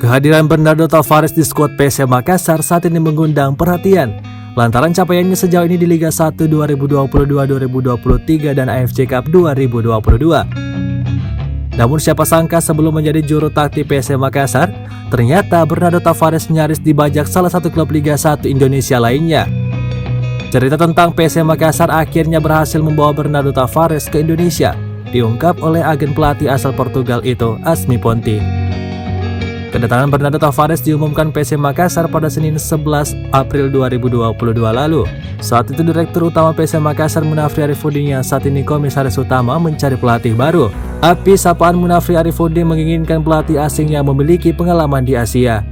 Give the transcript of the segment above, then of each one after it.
Kehadiran Bernardo Tavares di skuad PSM Makassar saat ini mengundang perhatian lantaran capaiannya sejauh ini di Liga 1 2022-2023 dan AFC Cup 2022. Namun siapa sangka sebelum menjadi juru taktik PSM Makassar, ternyata Bernardo Tavares nyaris dibajak salah satu klub Liga 1 Indonesia lainnya. Cerita tentang PSM Makassar akhirnya berhasil membawa Bernardo Tavares ke Indonesia, diungkap oleh agen pelatih asal Portugal itu, Asmi Ponti. Kedatangan Bernardo Tavares diumumkan PSM Makassar pada Senin 11 April 2022 lalu. Saat itu Direktur Utama PSM Makassar Munafri Arifudin yang saat ini Komisaris Utama mencari pelatih baru. Api sapaan Munafri Arifudin menginginkan pelatih asing yang memiliki pengalaman di Asia.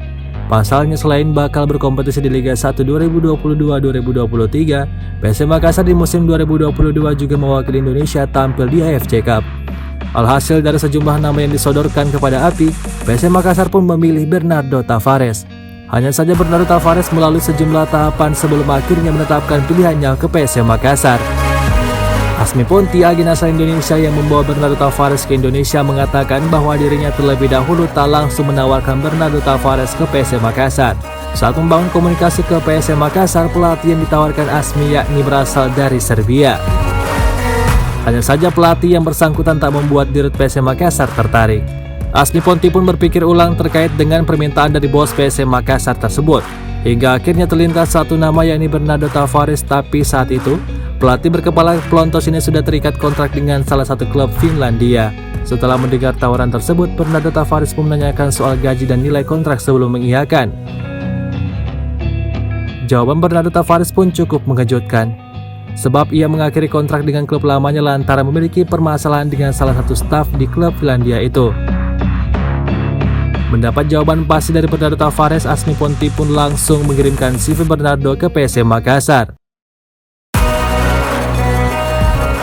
Pasalnya selain bakal berkompetisi di Liga 1 2022-2023, PSM Makassar di musim 2022 juga mewakili Indonesia tampil di AFC Cup. Alhasil dari sejumlah nama yang disodorkan kepada API, PSM Makassar pun memilih Bernardo Tavares. Hanya saja Bernardo Tavares melalui sejumlah tahapan sebelum akhirnya menetapkan pilihannya ke PSM Makassar. Asmi Ponti, agen asal Indonesia yang membawa Bernardo Tavares ke Indonesia, mengatakan bahwa dirinya terlebih dahulu tak langsung menawarkan Bernardo Tavares ke PSM Makassar. Saat membangun komunikasi ke PSM Makassar, pelatih yang ditawarkan Asmi yakni berasal dari Serbia. Hanya saja pelatih yang bersangkutan tak membuat dirut PSM Makassar tertarik. Asmi Ponti pun berpikir ulang terkait dengan permintaan dari bos PSM Makassar tersebut. Hingga akhirnya terlintas satu nama yakni Bernardo Tavares, tapi saat itu pelatih berkepala pelontos ini sudah terikat kontrak dengan salah satu klub Finlandia. Setelah mendengar tawaran tersebut, Bernardo Tavares pun menanyakan soal gaji dan nilai kontrak sebelum mengiyakan. Jawaban Bernardo Tavares pun cukup mengejutkan, sebab ia mengakhiri kontrak dengan klub lamanya lantaran memiliki permasalahan dengan salah satu staf di klub Finlandia itu. Mendapat jawaban pasti dari Bernardo Tavares, Asmi Ponti pun langsung mengirimkan CV Bernardo ke PSM Makassar.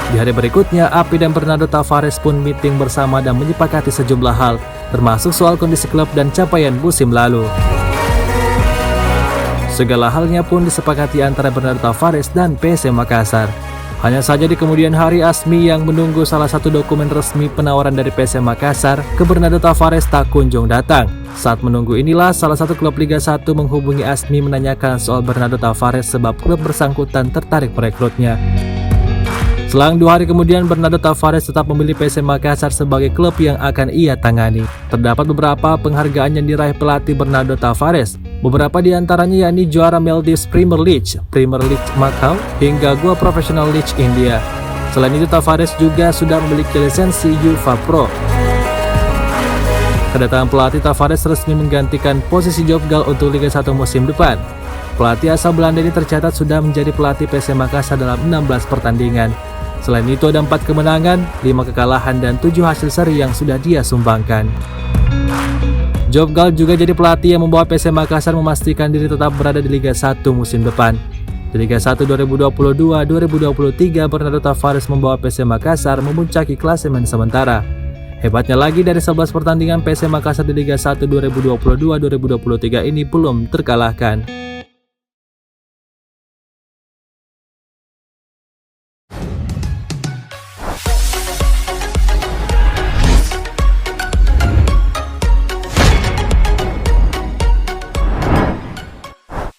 Di hari berikutnya, API dan Bernardo Tavares pun meeting bersama dan menyepakati sejumlah hal, termasuk soal kondisi klub dan capaian musim lalu. Segala halnya pun disepakati antara Bernardo Tavares dan PSM Makassar. Hanya saja di kemudian hari, Asmi yang menunggu salah satu dokumen resmi penawaran dari PSM Makassar ke Bernardo Tavares tak kunjung datang. Saat menunggu inilah salah satu klub Liga 1 menghubungi Asmi menanyakan soal Bernardo Tavares sebab klub bersangkutan tertarik merekrutnya. Selang 2 hari kemudian, Bernardo Tavares tetap memilih PSM Makassar sebagai klub yang akan ia tangani. Terdapat beberapa penghargaan yang diraih pelatih Bernardo Tavares. Beberapa di antaranya yakni juara Maldives Premier League, Premier League Macau, hingga Goa Professional League India. Selain itu, Tavares juga sudah memiliki lisensi UEFA Pro. Kedatangan pelatih Tavares resmi menggantikan posisi Jobgal untuk Liga 1 musim depan. Pelatih asal Belanda ini tercatat sudah menjadi pelatih PSM Makassar dalam 16 pertandingan. Selain itu ada 4 kemenangan, 5 kekalahan, dan 7 hasil seri yang sudah dia sumbangkan. Jobgal juga jadi pelatih yang membawa PSM Makassar memastikan diri tetap berada di Liga 1 musim depan. Di Liga 1 2022-2023, Bernardo Tavares membawa PSM Makassar memuncaki klasemen sementara. Hebatnya lagi, dari 11 pertandingan PSM Makassar di Liga 1 2022-2023 ini belum terkalahkan.